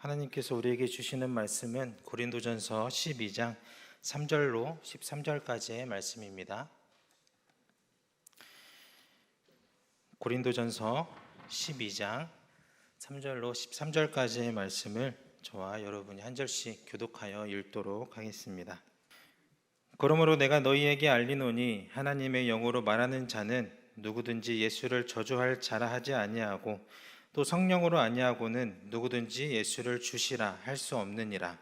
하나님께서 우리에게 주시는 말씀은 고린도전서 12장 3절로 13절까지의 말씀입니다. 고린도전서 12장 3절로 13절까지의 말씀을 저와 여러분이 한 절씩 교독하여 읽도록 하겠습니다. 그러므로 내가 너희에게 알리노니 하나님의 영으로 말하는 자는 누구든지 예수를 저주할 자라 하지 아니하고 또 성령으로 아니하고는 누구든지 예수를 주시라 할 수 없느니라.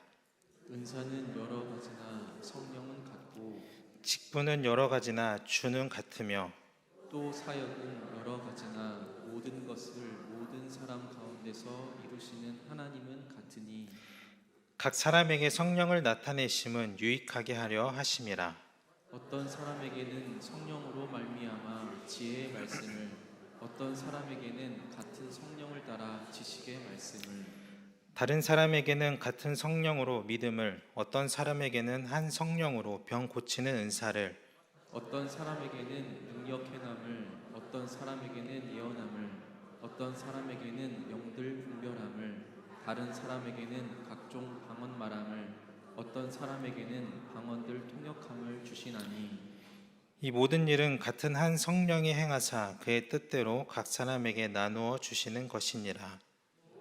은사는 여러 가지나 성령은 같고 직분은 여러 가지나 주는 같으며 또 사역은 여러 가지나 모든 것을 모든 사람 가운데서 이루시는 하나님은 같으니 각 사람에게 성령을 나타내심은 유익하게 하려 하심이라. 어떤 사람에게는 성령으로 말미암아 지혜의 말씀을 어떤 사람에게는 같은 성령을 따라 지식의 말씀을 다른 사람에게는 같은 성령으로 믿음을 어떤 사람에게는 한 성령으로 병 고치는 은사를 어떤 사람에게는 능력 행함을 어떤 사람에게는 예언함을 어떤 사람에게는 영들 분별함을 다른 사람에게는 각종 방언 말함을 어떤 사람에게는 방언들 통역함을 주시나니 이 모든 일은 같은 한 성령이 행하사 그의 뜻대로 각 사람에게 나누어 주시는 것이니라.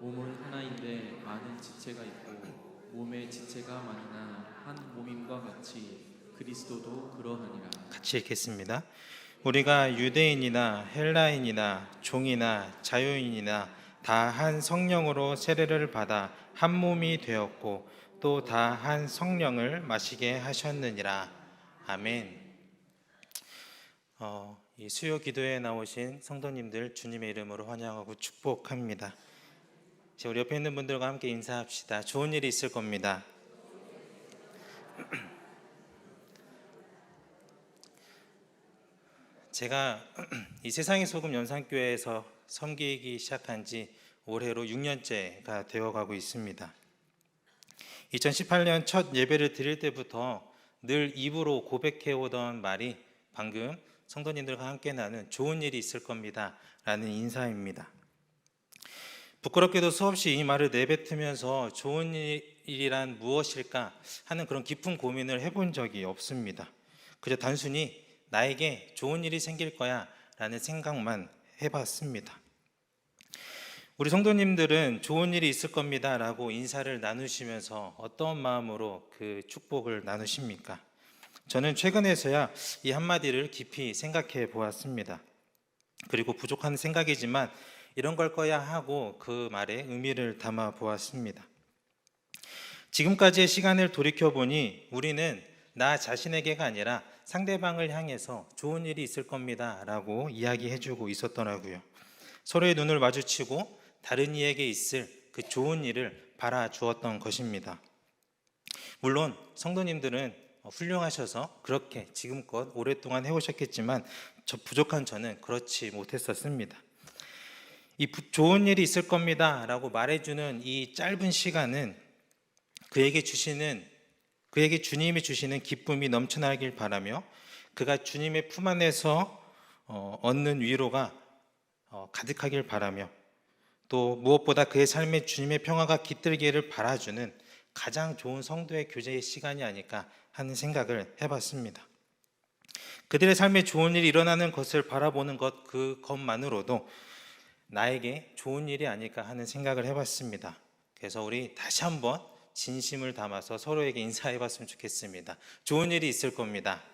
몸은 하나인데 많은 지체가 있고 몸의 지체가 많으나 한 몸임과 같이 그리스도도 그러하니라. 같이 읽겠습니다. 우리가 유대인이나 헬라인이나 종이나 자유인이나 다 한 성령으로 세례를 받아 한 몸이 되었고 또 다 한 성령을 마시게 하셨느니라. 아멘. 이 수요 기도에 나오신 성도님들 주님의 이름으로 환영하고 축복합니다. 우리 옆에 있는 분들과 함께 인사합시다. 좋은 일이 있을 겁니다. 제가 이 세상의 소금 연산교회에서 섬기기 시작한 지 올해로 6년째가 되어가고 있습니다. 2018년 첫 예배를 드릴 때부터 늘 입으로 고백해오던 말이 방금 성도님들과 함께 나눈 좋은 일이 있을 겁니다 라는 인사입니다. 부끄럽게도 수없이 이 말을 내뱉으면서 좋은 일이란 무엇일까 하는 그런 깊은 고민을 해본 적이 없습니다. 그저 단순히 나에게 좋은 일이 생길 거야 라는 생각만 해봤습니다. 우리 성도님들은 좋은 일이 있을 겁니다 라고 인사를 나누시면서 어떤 마음으로 그 축복을 나누십니까? 저는 최근에서야 이 한마디를 깊이 생각해 보았습니다. 그리고 부족한 생각이지만 이런 걸 거야 하고 그 말에 의미를 담아 보았습니다. 지금까지의 시간을 돌이켜보니 우리는 나 자신에게가 아니라 상대방을 향해서 좋은 일이 있을 겁니다 라고 이야기해주고 있었더라고요. 서로의 눈을 마주치고 다른 이에게 있을 그 좋은 일을 바라주었던 것입니다. 물론 성도님들은 훌륭하셔서 그렇게 지금껏 오랫동안 해오셨겠지만 부족한 저는 그렇지 못했었습니다. 이 좋은 일이 있을 겁니다 라고 말해주는 이 짧은 시간은 그에게 주님이 주시는 기쁨이 넘쳐나길 바라며 그가 주님의 품 안에서 얻는 위로가 가득하길 바라며 또 무엇보다 그의 삶에 주님의 평화가 깃들기를 바라주는 가장 좋은 성도의 교제의 시간이 아닐까 하는 생각을 해봤습니다. 그들의 삶에 좋은 일이 일어나는 것을 바라보는 그것만으로도 나에게 좋은 일이 아닐까 하는 생각을 해봤습니다. 그래서 우리 다시 한번 진심을 담아서 서로에게 인사해봤으면 좋겠습니다. 좋은 일이 있을 겁니다.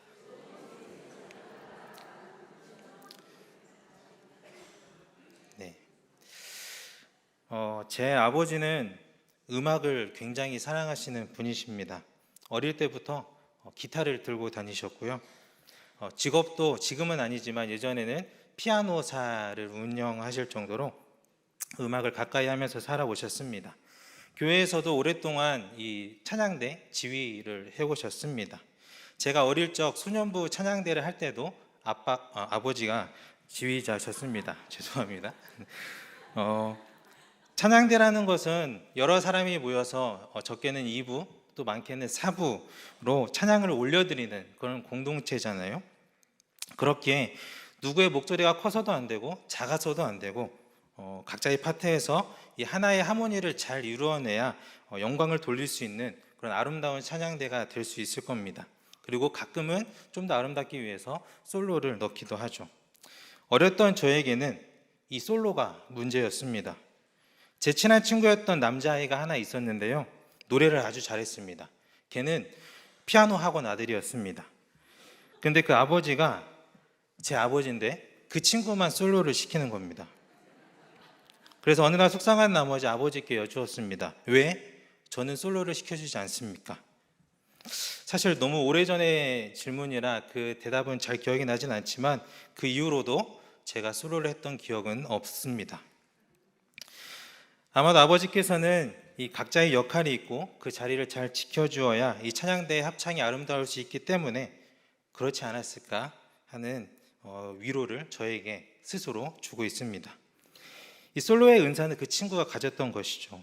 네. 제 아버지는 음악을 굉장히 사랑하시는 분이십니다. 어릴 때부터 기타를 들고 다니셨고요. 직업도 지금은 아니지만 예전에는 피아노사를 운영하실 정도로 음악을 가까이 하면서 살아오셨습니다. 교회에서도 오랫동안 이 찬양대 지휘를 해오셨습니다. 제가 어릴 적 소년부 찬양대를 할 때도 아버지가 지휘자셨습니다. 죄송합니다. 찬양대라는 것은 여러 사람이 모여서 적게는 2부 또 많게는 4부로 찬양을 올려드리는 그런 공동체잖아요. 그렇게 누구의 목소리가 커서도 안 되고 작아서도 안 되고 각자의 파트에서 이 하나의 하모니를 잘 이루어내야 영광을 돌릴 수 있는 그런 아름다운 찬양대가 될 수 있을 겁니다. 그리고 가끔은 좀 더 아름답기 위해서 솔로를 넣기도 하죠. 어렸던 저에게는 이 솔로가 문제였습니다. 제 친한 친구였던 남자아이가 하나 있었는데요. 노래를 아주 잘했습니다. 걔는 피아노 학원 아들이었습니다. 근데 그 아버지가 제 아버지인데 그 친구만 솔로를 시키는 겁니다. 그래서 어느 날 속상한 나머지 아버지께 여쭈었습니다. 왜 저는 솔로를 시켜주지 않습니까? 사실 너무 오래전의 질문이라 그 대답은 잘 기억이 나진 않지만 그 이후로도 제가 솔로를 했던 기억은 없습니다. 아마도 아버지께서는 이 각자의 역할이 있고 그 자리를 잘 지켜주어야 이 찬양대의 합창이 아름다울 수 있기 때문에 그렇지 않았을까 하는 위로를 저에게 스스로 주고 있습니다. 이 솔로의 은사는 그 친구가 가졌던 것이죠.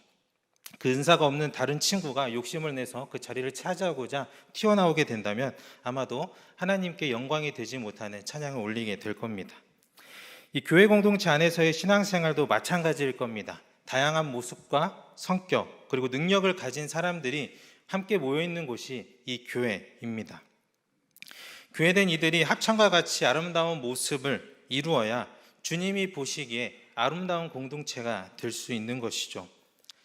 그 은사가 없는 다른 친구가 욕심을 내서 그 자리를 차지하고자 튀어나오게 된다면 아마도 하나님께 영광이 되지 못하는 찬양을 올리게 될 겁니다. 이 교회 공동체 안에서의 신앙생활도 마찬가지일 겁니다. 다양한 모습과 성격 그리고 능력을 가진 사람들이 함께 모여있는 곳이 이 교회입니다. 교회된 이들이 합창과 같이 아름다운 모습을 이루어야 주님이 보시기에 아름다운 공동체가 될 수 있는 것이죠.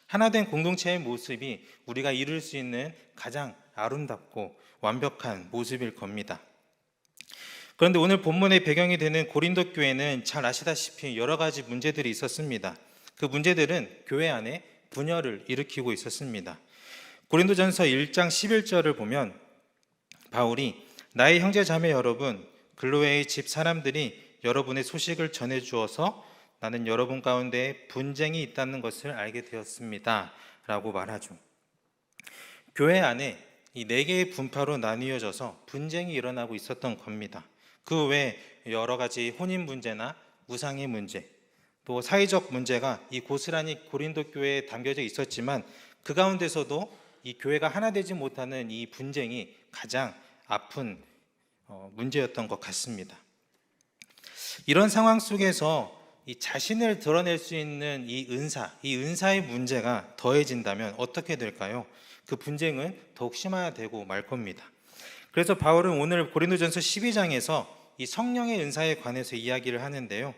하나된 공동체의 모습이 우리가 이룰 수 있는 가장 아름답고 완벽한 모습일 겁니다. 그런데 오늘 본문의 배경이 되는 고린도 교회는 잘 아시다시피 여러 가지 문제들이 있었습니다. 그 문제들은 교회 안에 분열을 일으키고 있었습니다. 고린도전서 1장 11절을 보면 바울이 나의 형제 자매 여러분, 글로웨의 집 사람들이 여러분의 소식을 전해 주어서 나는 여러분 가운데 분쟁이 있다는 것을 알게 되었습니다 라고 말하죠. 교회 안에 이 4개의 분파로 나뉘어져서 분쟁이 일어나고 있었던 겁니다. 그 외에 여러 가지 혼인 문제나 우상의 문제, 또 사회적 문제가 이 고스란히 고린도 교회에 담겨져 있었지만 그 가운데서도 이 교회가 하나 되지 못하는 이 분쟁이 가장 아픈 문제였던 것 같습니다. 이런 상황 속에서 이 자신을 드러낼 수 있는 이 은사의 문제가 더해진다면 어떻게 될까요? 그 분쟁은 더욱 심화되고 말 겁니다. 그래서 바울은 오늘 고린도전서 12장에서 이 성령의 은사에 관해서 이야기를 하는데요.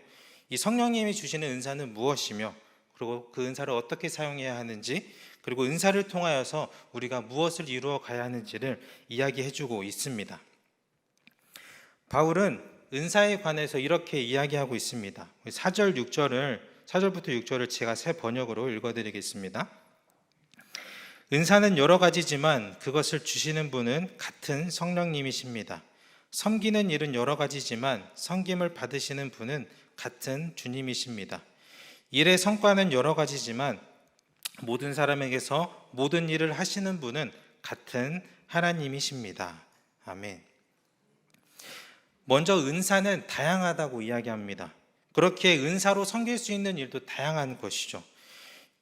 이 성령님이 주시는 은사는 무엇이며 그리고 그 은사를 어떻게 사용해야 하는지 그리고 은사를 통하여서 우리가 무엇을 이루어 가야 하는지를 이야기해주고 있습니다. 바울은 은사에 관해서 이렇게 이야기하고 있습니다. 4절부터 6절을 제가 새 번역으로 읽어드리겠습니다. 은사는 여러 가지지만 그것을 주시는 분은 같은 성령님이십니다. 섬기는 일은 여러 가지지만 섬김을 받으시는 분은 같은 주님이십니다. 일의 성과는 여러 가지지만 모든 사람에게서 모든 일을 하시는 분은 같은 하나님이십니다. 아멘. 먼저 은사는 다양하다고 이야기합니다. 그렇게 은사로 섬길 수 있는 일도 다양한 것이죠.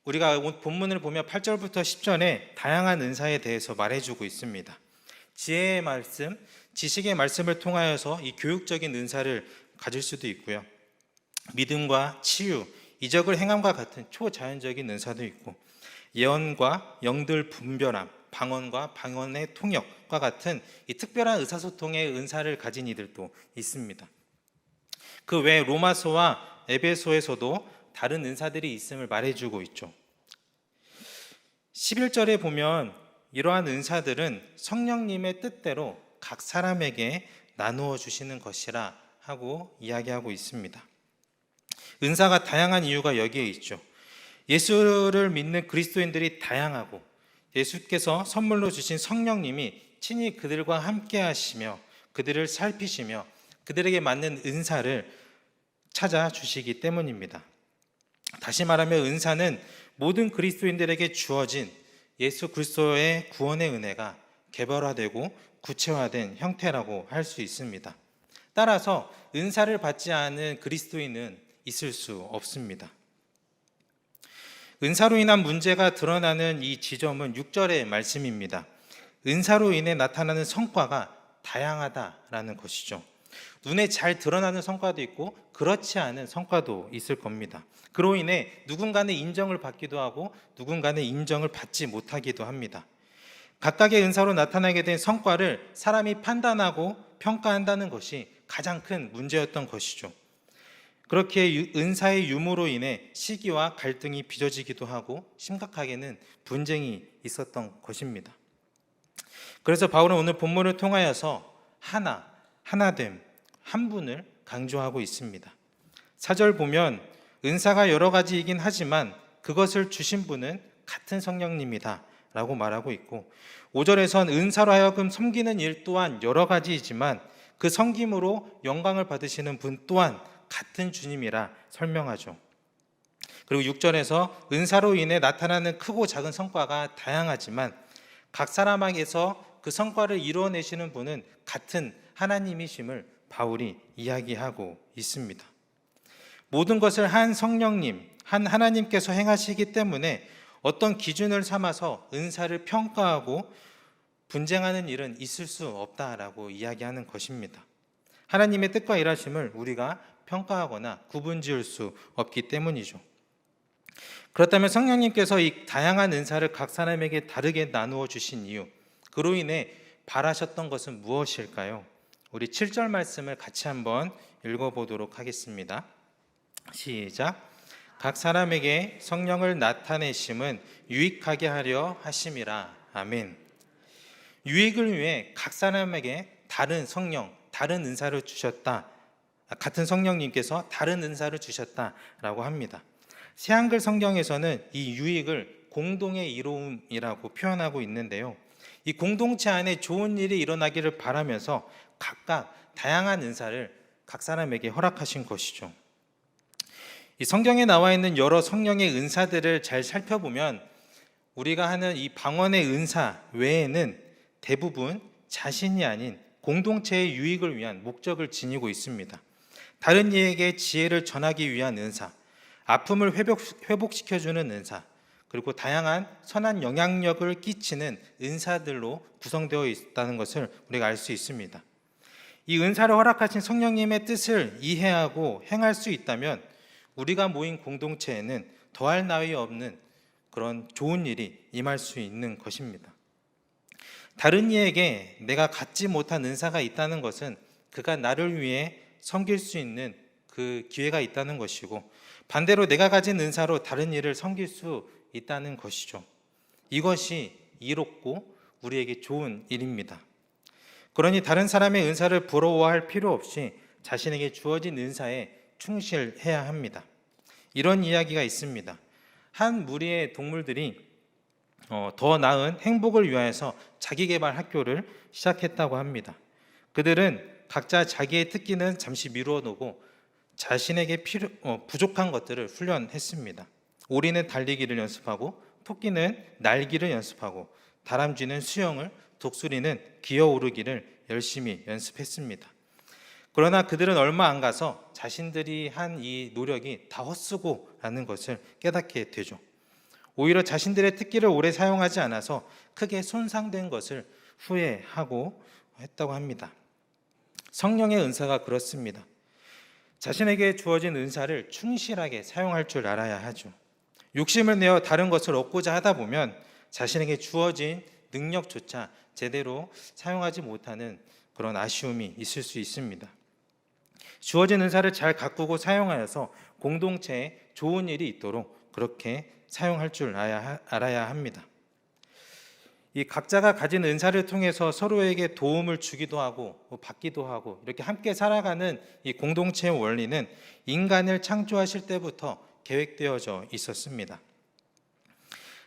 우리가 본문을 보면 8절부터 10절에 다양한 은사에 대해서 말해주고 있습니다. 지혜의 말씀, 지식의 말씀을 통하여서 이 교육적인 은사를 가질 수도 있고요. 믿음과 치유, 이적을 행함과 같은 초자연적인 은사도 있고 예언과 영들 분별함, 방언과 방언의 통역과 같은 이 특별한 의사소통의 은사를 가진 이들도 있습니다. 그 외 로마서와 에베소에서도 다른 은사들이 있음을 말해주고 있죠. 11절에 보면 이러한 은사들은 성령님의 뜻대로 각 사람에게 나누어 주시는 것이라 하고 이야기하고 있습니다. 은사가 다양한 이유가 여기에 있죠. 예수를 믿는 그리스도인들이 다양하고 예수께서 선물로 주신 성령님이 친히 그들과 함께 하시며 그들을 살피시며 그들에게 맞는 은사를 찾아주시기 때문입니다. 다시 말하면 은사는 모든 그리스도인들에게 주어진 예수 그리스도의 구원의 은혜가 개별화되고 구체화된 형태라고 할 수 있습니다. 따라서 은사를 받지 않은 그리스도인은 있을 수 없습니다. 은사로 인한 문제가 드러나는 이 지점은 6절의 말씀입니다. 은사로 인해 나타나는 성과가 다양하다라는 것이죠. 눈에 잘 드러나는 성과도 있고 그렇지 않은 성과도 있을 겁니다. 그로 인해 누군가는 인정을 받기도 하고 누군가는 인정을 받지 못하기도 합니다. 각각의 은사로 나타나게 된 성과를 사람이 판단하고 평가한다는 것이 가장 큰 문제였던 것이죠. 그렇게 은사의 유무로 인해 시기와 갈등이 빚어지기도 하고 심각하게는 분쟁이 있었던 것입니다. 그래서 바울은 오늘 본문을 통하여서 하나됨, 한 분을 강조하고 있습니다. 4절 보면 은사가 여러 가지이긴 하지만 그것을 주신 분은 같은 성령님이다 라고 말하고 있고, 5절에선 은사로 하여금 섬기는 일 또한 여러 가지이지만 그 섬김으로 영광을 받으시는 분 또한 같은 주님이라 설명하죠. 그리고 6절에서 은사로 인해 나타나는 크고 작은 성과가 다양하지만 각 사람에게서 그 성과를 이루어내시는 분은 같은 하나님이심을 바울이 이야기하고 있습니다. 모든 것을 한 성령님, 한 하나님께서 행하시기 때문에 어떤 기준을 삼아서 은사를 평가하고 분쟁하는 일은 있을 수 없다라고 이야기하는 것입니다. 하나님의 뜻과 일하심을 우리가 평가하거나 구분지을 수 없기 때문이죠. 그렇다면 성령님께서 이 다양한 은사를 각 사람에게 다르게 나누어 주신 이유, 그로 인해 바라셨던 것은 무엇일까요? 우리 7절 말씀을 같이 한번 읽어보도록 하겠습니다. 시작. 각 사람에게 성령을 나타내심은 유익하게 하려 하심이라. 아멘. 유익을 위해 각 사람에게 다른 성령, 다른 은사를 주셨다. 같은 성령님께서 다른 은사를 주셨다라고 합니다. 새한글 성경에서는 이 유익을 공동의 이로움이라고 표현하고 있는데요. 이 공동체 안에 좋은 일이 일어나기를 바라면서 각각 다양한 은사를 각 사람에게 허락하신 것이죠. 이 성경에 나와 있는 여러 성령의 은사들을 잘 살펴보면 우리가 하는 이 방언의 은사 외에는 대부분 자신이 아닌 공동체의 유익을 위한 목적을 지니고 있습니다. 다른 이에게 지혜를 전하기 위한 은사, 아픔을 회복시켜주는 은사, 그리고 다양한 선한 영향력을 끼치는 은사들로 구성되어 있다는 것을 우리가 알 수 있습니다. 이 은사를 허락하신 성령님의 뜻을 이해하고 행할 수 있다면 우리가 모인 공동체에는 더할 나위 없는 그런 좋은 일이 임할 수 있는 것입니다. 다른 이에게 내가 갖지 못한 은사가 있다는 것은 그가 나를 위해 섬길 수 있는 그 기회가 있다는 것이고, 반대로 내가 가진 은사로 다른 일을 섬길 수 있다는 것이죠. 이것이 이롭고 우리에게 좋은 일입니다. 그러니 다른 사람의 은사를 부러워할 필요 없이 자신에게 주어진 은사에 충실해야 합니다. 이런 이야기가 있습니다. 한 무리의 동물들이 더 나은 행복을 위하여서 자기개발 학교를 시작했다고 합니다. 그들은 각자 자기의 특기는 잠시 미루어 두고 자신에게 부족한 것들을 훈련했습니다. 오리는 달리기를 연습하고, 토끼는 날기를 연습하고, 다람쥐는 수영을, 독수리는 기어오르기를 열심히 연습했습니다. 그러나 그들은 얼마 안 가서 자신들이 한 이 노력이 다 헛수고라는 것을 깨닫게 되죠. 오히려 자신들의 특기를 오래 사용하지 않아서 크게 손상된 것을 후회하고 했다고 합니다. 성령의 은사가 그렇습니다. 자신에게 주어진 은사를 충실하게 사용할 줄 알아야 하죠. 욕심을 내어 다른 것을 얻고자 하다 보면 자신에게 주어진 능력조차 제대로 사용하지 못하는 그런 아쉬움이 있을 수 있습니다. 주어진 은사를 잘 가꾸고 사용하여서 공동체에 좋은 일이 있도록 그렇게 사용할 줄 알아야 합니다. 이 각자가 가진 은사를 통해서 서로에게 도움을 주기도 하고 받기도 하고 이렇게 함께 살아가는 이 공동체의 원리는 인간을 창조하실 때부터 계획되어져 있었습니다.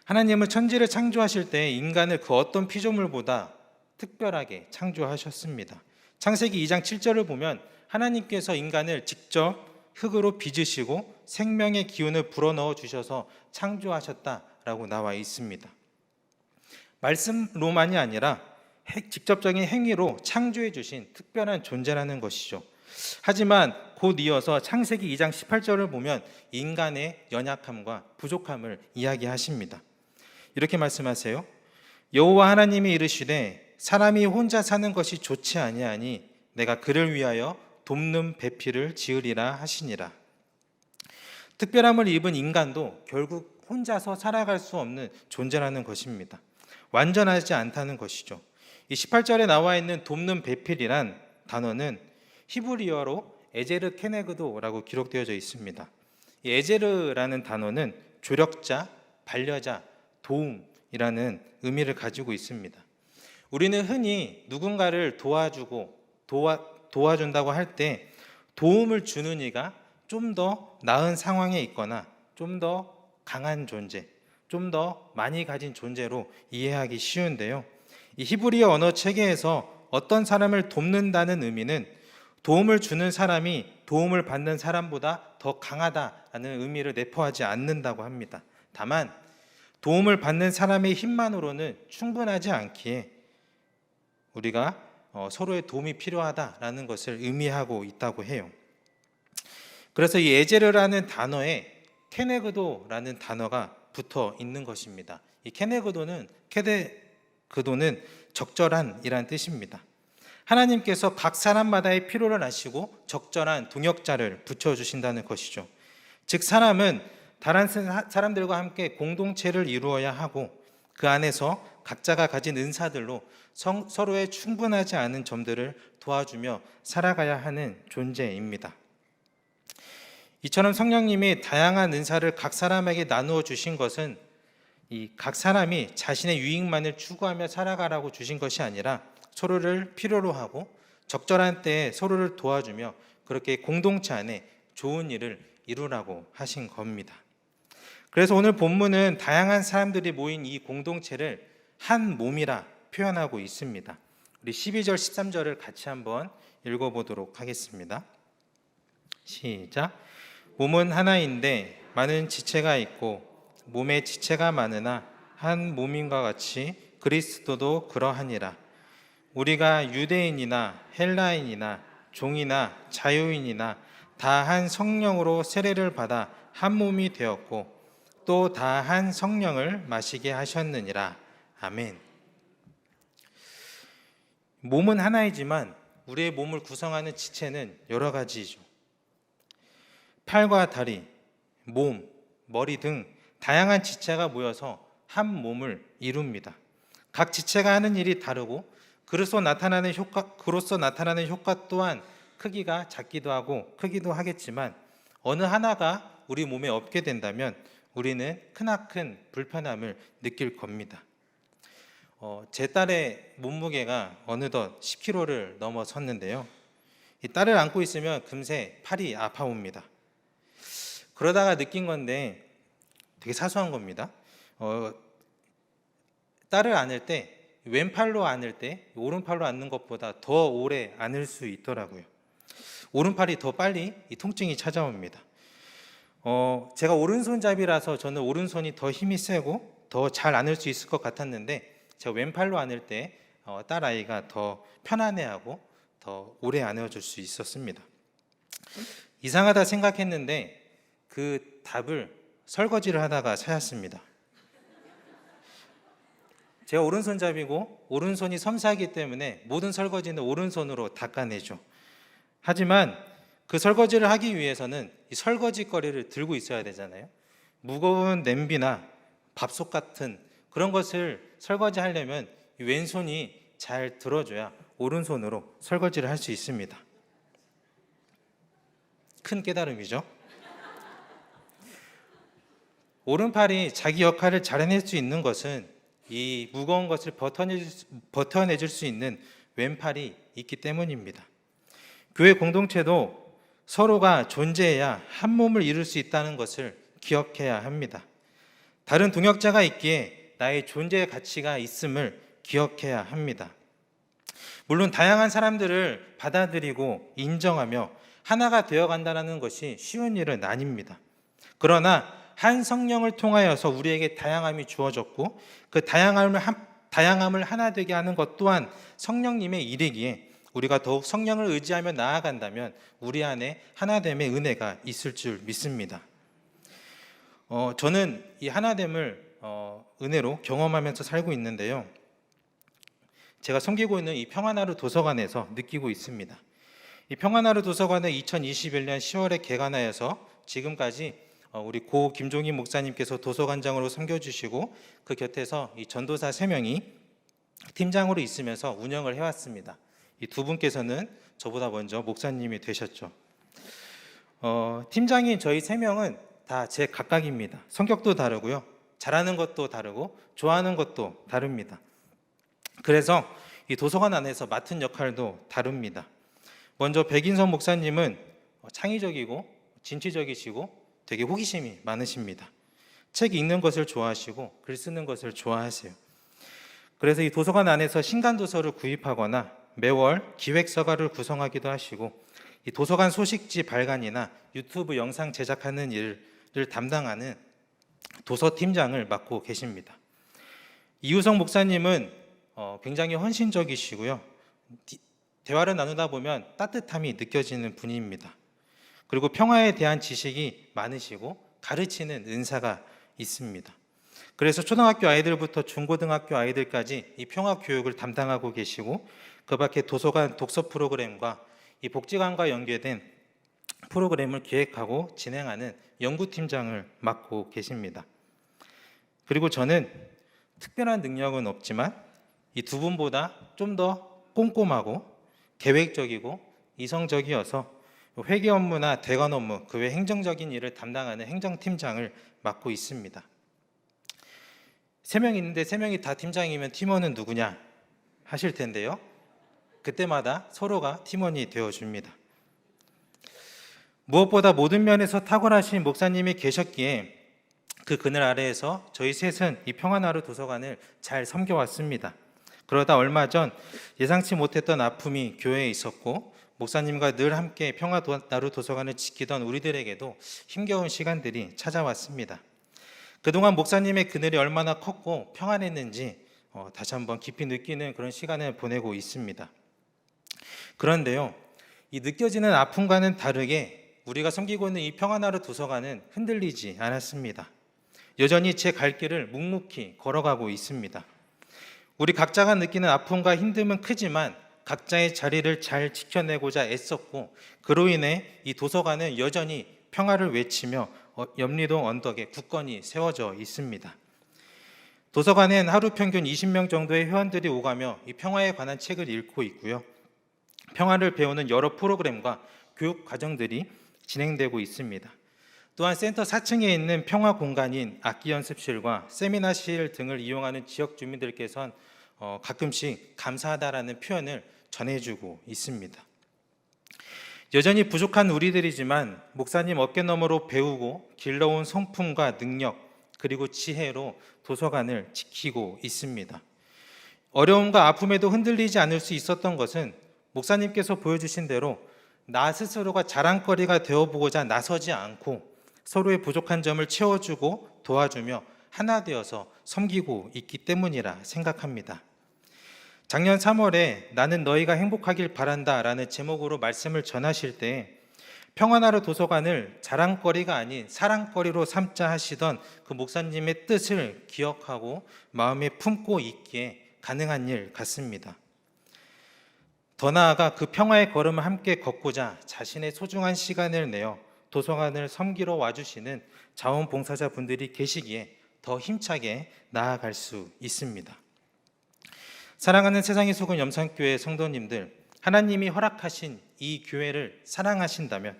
하나님은 천지를 창조하실 때 인간을 그 어떤 피조물보다 특별하게 창조하셨습니다. 창세기 2장 7절을 보면 하나님께서 인간을 직접 흑으로 빚으시고 생명의 기운을 불어넣어 주셔서 창조하셨다라고 나와 있습니다. 말씀로만이 아니라 직접적인 행위로 창조해 주신 특별한 존재라는 것이죠. 하지만 곧 이어서 창세기 2장 18절을 보면 인간의 연약함과 부족함을 이야기하십니다. 이렇게 말씀하세요. 여호와 하나님이 이르시되 사람이 혼자 사는 것이 좋지 아니하니 내가 그를 위하여 돕는 배필을 지으리라 하시니라. 특별함을 입은 인간도 결국 혼자서 살아갈 수 없는 존재라는 것입니다. 완전하지 않다는 것이죠. 이 18절에 나와 있는 돕는 배필이란 단어는 히브리어로 에제르 케네그도라고 기록되어져 있습니다. 이 에제르라는 단어는 조력자, 반려자, 도움이라는 의미를 가지고 있습니다. 우리는 흔히 누군가를 도와준다고 할 때 도움을 주는 이가 좀 더 나은 상황에 있거나 좀 더 강한 존재, 좀 더 많이 가진 존재로 이해하기 쉬운데요. 이 히브리어 언어 체계에서 어떤 사람을 돕는다는 의미는 도움을 주는 사람이 도움을 받는 사람보다 더 강하다는 의미를 내포하지 않는다고 합니다. 다만 도움을 받는 사람의 힘만으로는 충분하지 않기에 우리가 서로의 도움이 필요하다라는 것을 의미하고 있다고 해요. 그래서 이 에제르라는 단어에 케네그도라는 단어가 붙어 있는 것입니다. 이 케네그도는 적절한이란 뜻입니다. 하나님께서 각 사람마다의 필요를 아시고 적절한 동역자를 붙여주신다는 것이죠. 즉 사람은 다른 사람들과 함께 공동체를 이루어야 하고 그 안에서 각자가 가진 은사들로 서로의 충분하지 않은 점들을 도와주며 살아가야 하는 존재입니다. 이처럼 성령님이 다양한 은사를 각 사람에게 나누어 주신 것은 이 각 사람이 자신의 유익만을 추구하며 살아가라고 주신 것이 아니라 서로를 필요로 하고 적절한 때에 서로를 도와주며 그렇게 공동체 안에 좋은 일을 이루라고 하신 겁니다. 그래서 오늘 본문은 다양한 사람들이 모인 이 공동체를 한 몸이라 표현하고 있습니다. 우리 12절, 13절을 같이 한번 읽어보도록 하겠습니다. 시작. 몸은 하나인데 많은 지체가 있고 몸에 지체가 많으나 한 몸인과 같이 그리스도도 그러하니라. 우리가 유대인이나 헬라인이나 종이나 자유인이나 다 한 성령으로 세례를 받아 한 몸이 되었고 또 다 한 성령을 마시게 하셨느니라. 아멘. 몸은 하나이지만 우리의 몸을 구성하는 지체는 여러 가지죠. 팔과 다리, 몸, 머리 등 다양한 지체가 모여서 한 몸을 이룹니다. 각 지체가 하는 일이 다르고 그로써 나타나는 효과 또한 크기가 작기도 하고 크기도 하겠지만 어느 하나가 우리 몸에 없게 된다면 우리는 크나큰 불편함을 느낄 겁니다. 제 딸의 몸무게가 어느덧 10kg를 넘어섰는데요. 이 딸을 안고 있으면 금세 팔이 아파옵니다. 그러다가 느낀 건데 되게 사소한 겁니다. 딸을 안을 때 왼팔로 안을 때 오른팔로 안는 것보다 더 오래 안을 수 있더라고요. 오른팔이 더 빨리 이 통증이 찾아옵니다. 제가 오른손잡이라서 저는 오른손이 더 힘이 세고 더 잘 안을 수 있을 것 같았는데 제가 왼팔로 안을 때 딸아이가 더 편안해하고 더 오래 안아줄 수 있었습니다. 이상하다 생각했는데 그 답을 설거지를 하다가 찾았습니다. 제가 오른손잡이고 오른손이 섬세하기 때문에 모든 설거지는 오른손으로 닦아내죠. 하지만 그 설거지를 하기 위해서는 이 설거지거리를 들고 있어야 되잖아요. 무거운 냄비나 밥솥 같은 그런 것을 설거지하려면 이 왼손이 잘 들어줘야 오른손으로 설거지를 할 수 있습니다. 큰 깨달음이죠. 오른팔이 자기 역할을 잘 해낼 수 있는 것은 이 무거운 것을 버텨내줄 수 있는 왼팔이 있기 때문입니다. 교회 공동체도 서로가 존재해야 한 몸을 이룰 수 있다는 것을 기억해야 합니다. 다른 동역자가 있기에 나의 존재의 가치가 있음을 기억해야 합니다. 물론 다양한 사람들을 받아들이고 인정하며 하나가 되어간다는 것이 쉬운 일은 아닙니다. 그러나 한 성령을 통하여서 우리에게 다양함이 주어졌고 그 다양함을 하나 되게 하는 것 또한 성령님의 일이기에 우리가 더욱 성령을 의지하며 나아간다면 우리 안에 하나됨의 은혜가 있을 줄 믿습니다. 저는 이 하나됨을 은혜로 경험하면서 살고 있는데요. 제가 섬기고 있는 이 평안하루 도서관에서 느끼고 있습니다. 이 평안하루 도서관은 2021년 10월에 개관하여서 지금까지 우리 고 김종인 목사님께서 도서관장으로 섬겨주시고 그 곁에서 이 전도사 3명이 팀장으로 있으면서 운영을 해왔습니다. 이 두 분께서는 저보다 먼저 목사님이 되셨죠. 팀장인 저희 3명은 다 제 각각입니다. 성격도 다르고요. 잘하는 것도 다르고 좋아하는 것도 다릅니다. 그래서 이 도서관 안에서 맡은 역할도 다릅니다. 먼저 백인선 목사님은 창의적이고 진취적이시고 되게 호기심이 많으십니다. 책 읽는 것을 좋아하시고 글 쓰는 것을 좋아하세요. 그래서 이 도서관 안에서 신간도서를 구입하거나 매월 기획서가를 구성하기도 하시고 이 도서관 소식지 발간이나 유튜브 영상 제작하는 일을 담당하는 도서팀장을 맡고 계십니다. 이우성 목사님은 굉장히 헌신적이시고요. 대화를 나누다 보면 따뜻함이 느껴지는 분입니다. 그리고 평화에 대한 지식이 많으시고 가르치는 은사가 있습니다. 그래서 초등학교 아이들부터 중고등학교 아이들까지 이 평화 교육을 담당하고 계시고 그 밖에 도서관 독서 프로그램과 이 복지관과 연계된 프로그램을 기획하고 진행하는 연구팀장을 맡고 계십니다. 그리고 저는 특별한 능력은 없지만 이 두 분보다 좀 더 꼼꼼하고 계획적이고 이성적이어서 회계 업무나 대관 업무, 그 외 행정적인 일을 담당하는 행정팀장을 맡고 있습니다. 3명 있는데 3명이 다 팀장이면 팀원은 누구냐 하실 텐데요. 그때마다 서로가 팀원이 되어줍니다. 무엇보다 모든 면에서 탁월하신 목사님이 계셨기에 그 그늘 아래에서 저희 셋은 이 평안하루 도서관을 잘 섬겨왔습니다. 그러다 얼마 전 예상치 못했던 아픔이 교회에 있었고 목사님과 늘 함께 평안하루 도서관을 지키던 우리들에게도 힘겨운 시간들이 찾아왔습니다. 그동안 목사님의 그늘이 얼마나 컸고 평안했는지 다시 한번 깊이 느끼는 그런 시간을 보내고 있습니다. 그런데요, 이 느껴지는 아픔과는 다르게 우리가 섬기고 있는 이 평안하루 도서관은 흔들리지 않았습니다. 여전히 제 갈 길을 묵묵히 걸어가고 있습니다. 우리 각자가 느끼는 아픔과 힘듦은 크지만 각자의 자리를 잘 지켜내고자 애썼고 그로 인해 이 도서관은 여전히 평화를 외치며 염리동 언덕에 굳건히 세워져 있습니다. 도서관엔 하루 평균 20명 정도의 회원들이 오가며 이 평화에 관한 책을 읽고 있고요. 평화를 배우는 여러 프로그램과 교육 과정들이 진행되고 있습니다. 또한 센터 4층에 있는 평화 공간인 악기 연습실과 세미나실 등을 이용하는 지역 주민들께서는 가끔씩 감사하다라는 표현을 전해주고 있습니다. 여전히 부족한 우리들이지만 목사님 어깨너머로 배우고 길러온 성품과 능력 그리고 지혜로 도서관을 지키고 있습니다. 어려움과 아픔에도 흔들리지 않을 수 있었던 것은 목사님께서 보여주신 대로 나 스스로가 자랑거리가 되어보고자 나서지 않고 서로의 부족한 점을 채워주고 도와주며 하나 되어서 섬기고 있기 때문이라 생각합니다. 작년 3월에 나는 너희가 행복하길 바란다 라는 제목으로 말씀을 전하실 때 평안하루 도서관을 자랑거리가 아닌 사랑거리로 삼자 하시던 그 목사님의 뜻을 기억하고 마음에 품고 있기에 가능한 일 같습니다. 더 나아가 그 평화의 걸음을 함께 걷고자 자신의 소중한 시간을 내어 도서관을 섬기러 와주시는 자원봉사자분들이 계시기에 더 힘차게 나아갈 수 있습니다. 사랑하는 세상의 소금 염산교회 성도님들, 하나님이 허락하신 이 교회를 사랑하신다면,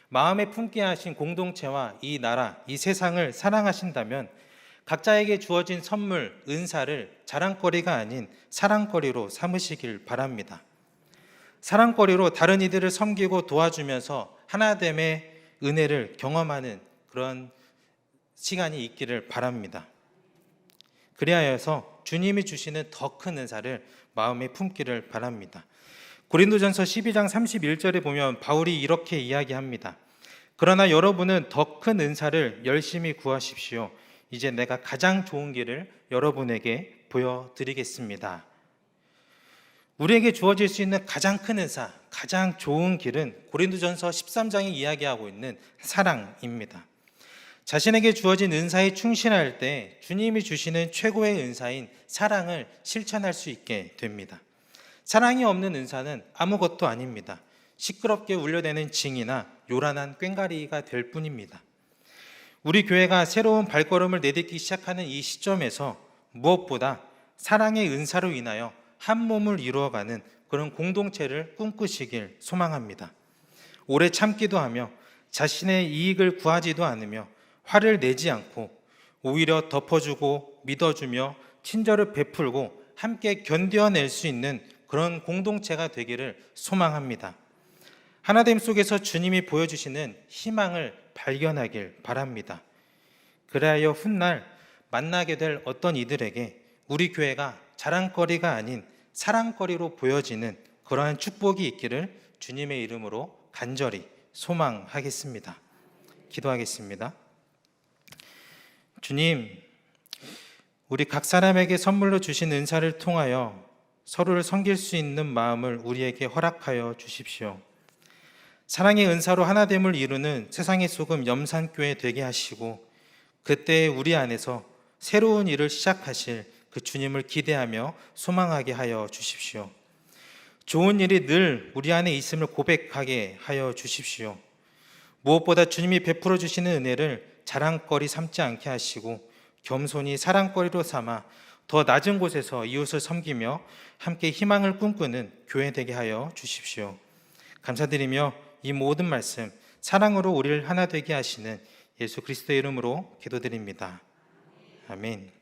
마음에 품게 하신 공동체와 이 나라, 이 세상을 사랑하신다면 각자에게 주어진 선물, 은사를 자랑거리가 아닌 사랑거리로 삼으시길 바랍니다. 사랑거리로 다른 이들을 섬기고 도와주면서 하나됨의 은혜를 경험하는 그런 시간이 있기를 바랍니다. 그리하여서 주님이 주시는 더 큰 은사를 마음에 품기를 바랍니다. 고린도전서 12장 31절에 보면 바울이 이렇게 이야기합니다. 그러나 여러분은 더 큰 은사를 열심히 구하십시오. 이제 내가 가장 좋은 길을 여러분에게 보여드리겠습니다. 우리에게 주어질 수 있는 가장 큰 은사, 가장 좋은 길은 고린도전서 13장이 이야기하고 있는 사랑입니다. 자신에게 주어진 은사에 충실할 때 주님이 주시는 최고의 은사인 사랑을 실천할 수 있게 됩니다. 사랑이 없는 은사는 아무것도 아닙니다. 시끄럽게 울려대는 징이나 요란한 꽹과리가 될 뿐입니다. 우리 교회가 새로운 발걸음을 내딛기 시작하는 이 시점에서 무엇보다 사랑의 은사로 인하여 한 몸을 이루어가는 그런 공동체를 꿈꾸시길 소망합니다. 오래 참기도 하며 자신의 이익을 구하지도 않으며 화를 내지 않고 오히려 덮어주고 믿어주며 친절을 베풀고 함께 견뎌낼 수 있는 그런 공동체가 되기를 소망합니다. 하나됨 속에서 주님이 보여주시는 희망을 발견하길 바랍니다. 그리하여 훗날 만나게 될 어떤 이들에게 우리 교회가 자랑거리가 아닌 사랑거리로 보여지는 그러한 축복이 있기를 주님의 이름으로 간절히 소망하겠습니다. 기도하겠습니다. 주님, 우리 각 사람에게 선물로 주신 은사를 통하여 서로를 섬길 수 있는 마음을 우리에게 허락하여 주십시오. 사랑의 은사로 하나됨을 이루는 세상의 소금 염산교회 되게 하시고 그때 우리 안에서 새로운 일을 시작하실 그 주님을 기대하며 소망하게 하여 주십시오. 좋은 일이 늘 우리 안에 있음을 고백하게 하여 주십시오. 무엇보다 주님이 베풀어 주시는 은혜를 자랑거리 삼지 않게 하시고 겸손히 사랑거리로 삼아 더 낮은 곳에서 이웃을 섬기며 함께 희망을 꿈꾸는 교회 되게 하여 주십시오. 감사드리며 이 모든 말씀 사랑으로 우리를 하나 되게 하시는 예수 그리스도의 이름으로 기도드립니다. 아멘.